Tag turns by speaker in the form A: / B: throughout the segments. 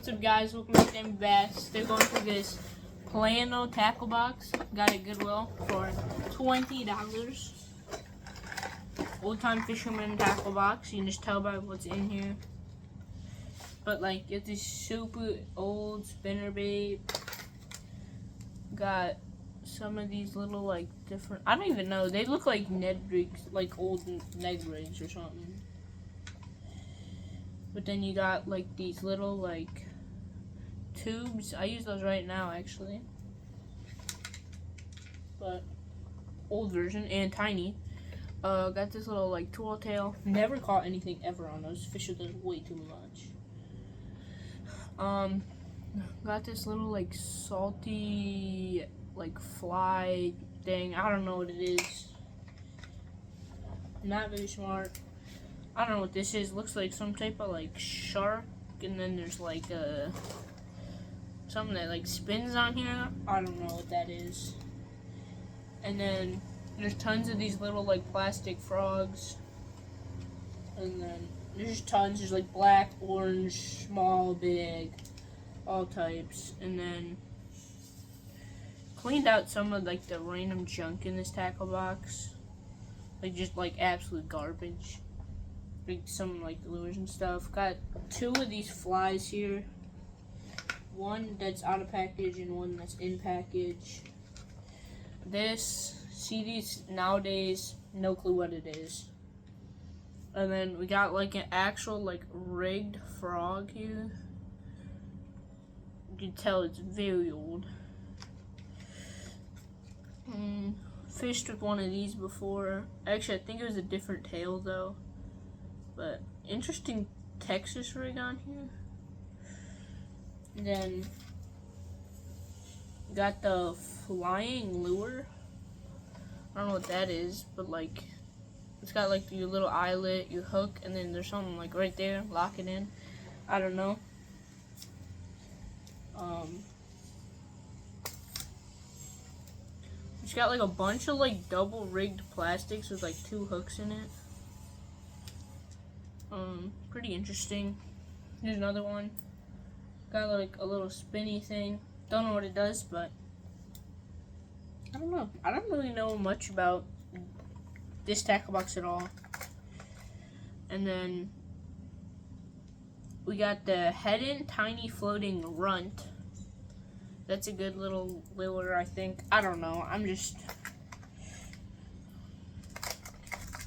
A: What's up, guys? Welcome to Damn Bass. They're going through this Plano tackle box. Got it at Goodwill for $20. Old time fisherman tackle box. You can just tell by what's in here. But like, it's this super old spinnerbait. Got some of these little like different. I don't even know. They look like Ned rigs, like old Ned rigs or something. But then you got like these little like tubes. I use those right now actually. But old version and tiny. Got this little like twill tail. Never caught anything ever on those. Fish are those way too much. Got this little like salty like fly thing. I don't know what it is. Not very smart. I don't know what this is. Looks like some type of like shark, and then there's like something that like spins on here. I don't know what that is. And then there's tons of these little like plastic frogs. And then there's tons. There's like black, orange, small, big, all types. And then cleaned out some of like the random junk in this tackle box. Like just like absolute garbage. Like some like lures and stuff. Got two of these flies here. One that's out of package and one that's in package. See these nowadays, no clue what it is. And then we got like an actual like rigged frog here. You can tell it's very old. Fished with one of these before. Actually, I think it was a different tail though. But interesting Texas rig on here. And then got the flying lure. I don't know what that is, but like it's got like your little eyelet, your hook, and then there's something like right there, lock it in. I don't know. It's got like a bunch of like double rigged plastics with like two hooks in it. Pretty interesting. Here's another one. Got like a little spinny thing. Don't know what it does, but I don't know. I don't really know much about this tackle box at all. And then we got the Head-In Tiny Floating Runt. That's a good little lure, I think. I don't know.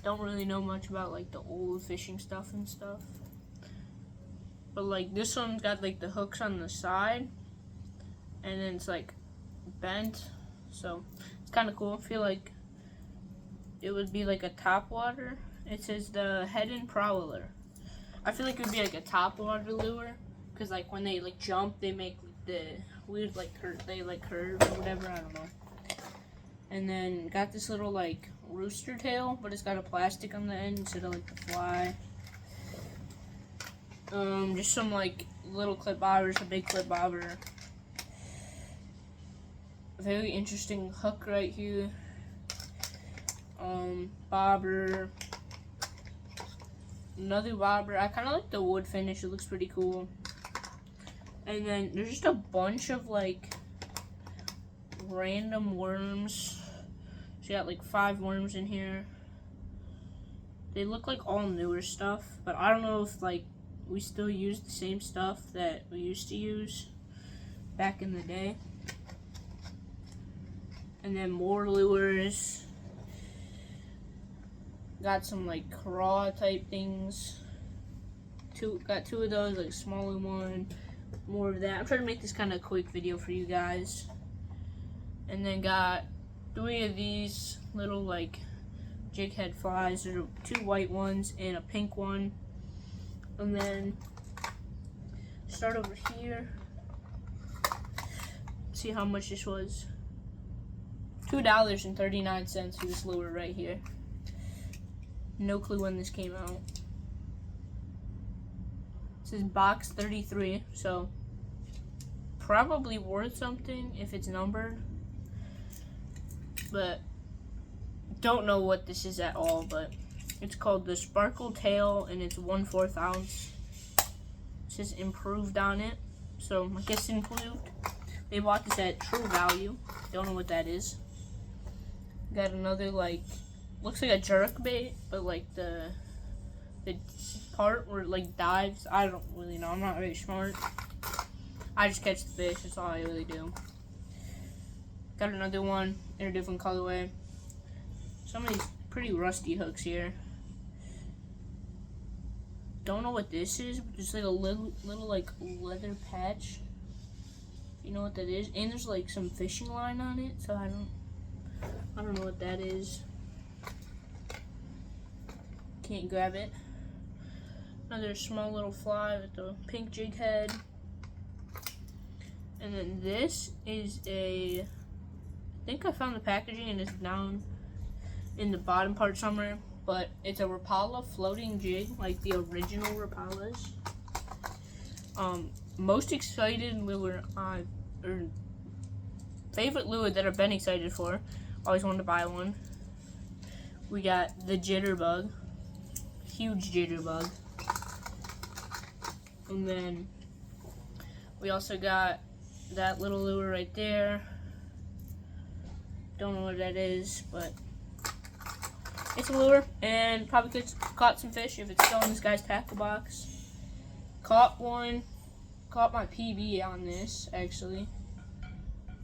A: Don't really know much about like the old fishing stuff and stuff. But like this one's got like the hooks on the side, and then it's like bent, so it's kind of cool. I feel like it would be like a topwater. It says the Head-In Prowler. I feel like it would be like a topwater lure, because like when they like jump, they make the weird like curve or whatever. I don't know. And then got this little like rooster tail, but it's got a plastic on the end instead of like the fly. Just some like little clip bobbers, a big clip bobber. A very interesting hook right here. Bobber. Another bobber. I kind of like the wood finish. It looks pretty cool. And then there's just a bunch of like random worms. So you got like 5 worms in here. They look like all newer stuff, but I don't know if like we still use the same stuff that we used to use back in the day. And then more lures. Got some like craw type things. Got 2 of those, like smaller one. More of that. I'm trying to make this kind of quick video for you guys. And then got 3 of these little like jig head flies. There are 2 white ones and a pink one. And then start over here. See how much this was. $2.39 for this lure right here. No clue when this came out. It says box 33, so probably worth something if it's numbered. But don't know what this is at all, but it's called the Sparkle Tail, and it's 1/4 ounce. It says improved on it. so I guess include. They bought this at True Value. Don't know what that is. Got another, like, looks like a jerk bait, but like the part where it like dives, I don't really know. I'm not very smart. I just catch the fish. That's all I really do. Got another one in a different colorway. Some of these pretty rusty hooks here. Don't know what this is, but it's like a little like leather patch. You know what that is? And there's like some fishing line on it, so I don't know what that is. Can't grab it. Another small little fly with the pink jig head. And then this is a, I think I found the packaging and it's down in the bottom part somewhere, but it's a Rapala floating jig, like the original Rapalas. Most excited lure or favorite lure that I've been excited for. Always wanted to buy one. We got the jitterbug, huge jitterbug, and then we also got that little lure right there. Don't know what that is, but it's a lure, and probably caught some fish if it's still in this guy's tackle box. Caught one. Caught my PB on this, actually.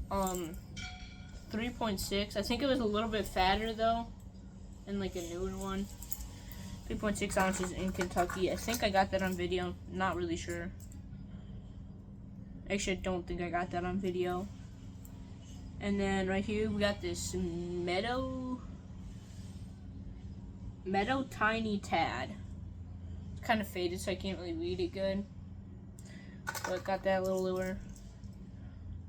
A: 3.6. I think it was a little bit fatter, though, and like a newer one. 3.6 ounces in Kentucky. I think I got that on video. Not really sure. Actually, I don't think I got that on video. And then right here, we got this Meadow Tiny Tad. It's kind of faded, so I can't really read it good. But got that little lure.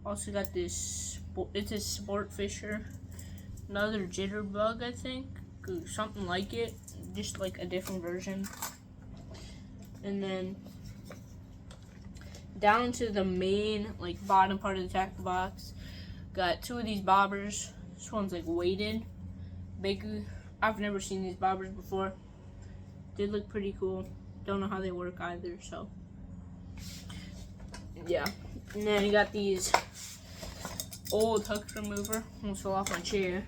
A: Also got this, it's a sport fisher. Another jitterbug, I think. Something like it, just like a different version. And then down to the main, like, bottom part of the tackle box, got two of these bobbers. This one's like weighted, big. I've never seen these bobbers before. They look pretty cool. Don't know how they work either, so yeah. And then you got these old hook remover. Almost fell off my chair.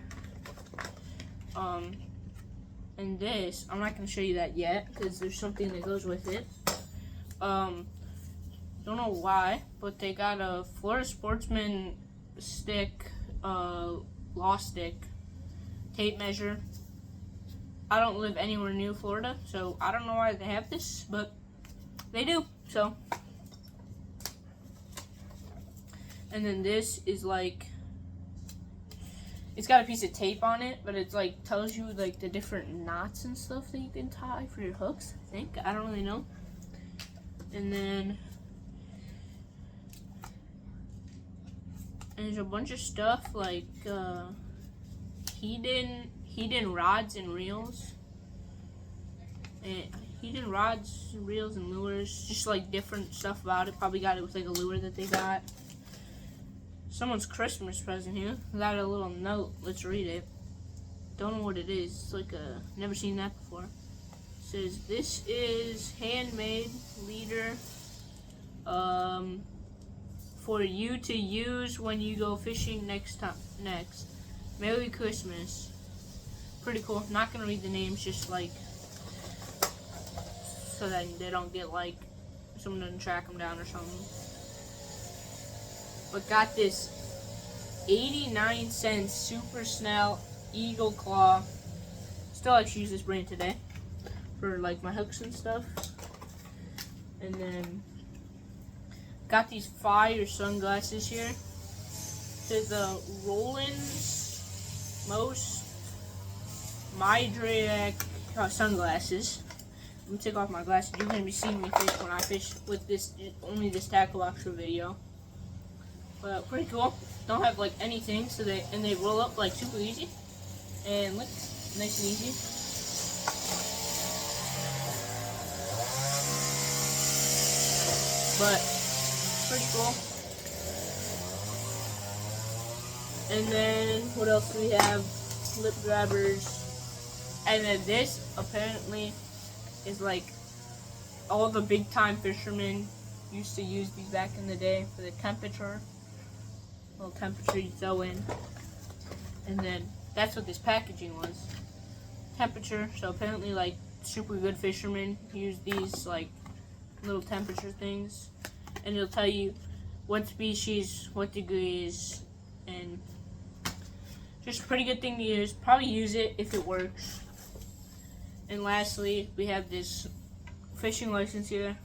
A: And this, I'm not gonna show you that yet because there's something that goes with it. Don't know why, but they got a Florida Sportsman stick, law stick, tape measure. I don't live anywhere near Florida, so I don't know why they have this, but they do, so. And then this is like, it's got a piece of tape on it, but it's like, tells you like the different knots and stuff that you can tie for your hooks, I think. I don't really know. And then there's a bunch of stuff like hidden rods and reels. And hidden rods, reels, and lures. Just like different stuff about it. Probably got it with like a lure that they got. Someone's Christmas present here. Got a little note. Let's read it. Don't know what it is. It's like a, never seen that before. It says, this is handmade leader for you to use when you go fishing next. Merry Christmas. Pretty cool. Not gonna read the names, just like so that they don't get like someone doesn't track them down or something. But got this 89-cent Super Snell Eagle Claw. Still like to use this brand today for like my hooks and stuff. And then got these fire sunglasses here. They're the Roland's Most Mydriac sunglasses. I'm gonna take off my glasses. You're gonna be seeing me fish when I fish with this, only this tackle box for video. But pretty cool. Don't have like anything, so they roll up like super easy. And look, nice and easy. But pretty cool. And then what else do we have? Lip grabbers. And then this apparently is like all the big time fishermen used to use these back in the day for the temperature. Little temperature you throw in. And then that's what this packaging was. Temperature. So apparently like super good fishermen use these like little temperature things. And it'll tell you what species, what degrees, and just a pretty good thing to use. Probably use it if it works. And lastly, we have this fishing license here.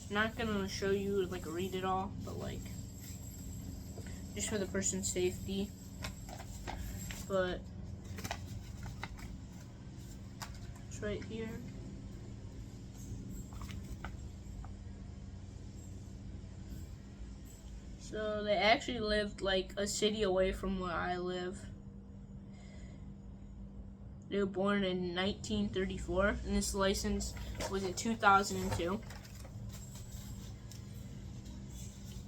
A: Not gonna show you like read it all, but like just for the person's safety. But it's right here. So they actually lived like a city away from where I live. They were born in 1934, and this license was in 2002.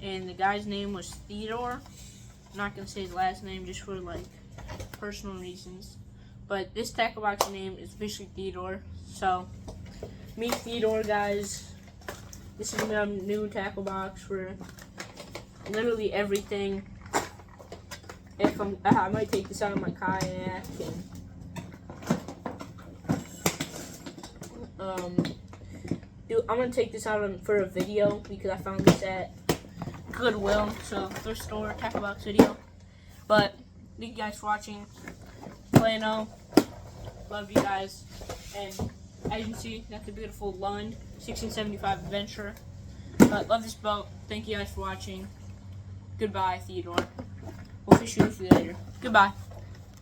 A: And the guy's name was Theodore. I'm not gonna say his last name just for like personal reasons. But this tackle box name is officially Theodore. So meet Theodore, guys. This is my new tackle box for literally everything. If I might take this out of my kayak and I'm gonna take this out for a video because I found this at Goodwill, so thrift store tackle box video. But thank you guys for watching. Plano, love you guys, and as you can see, that's the beautiful Lund 1675 Adventure. But love this boat. Thank you guys for watching. Goodbye, Theodore. We'll fish you later. Goodbye.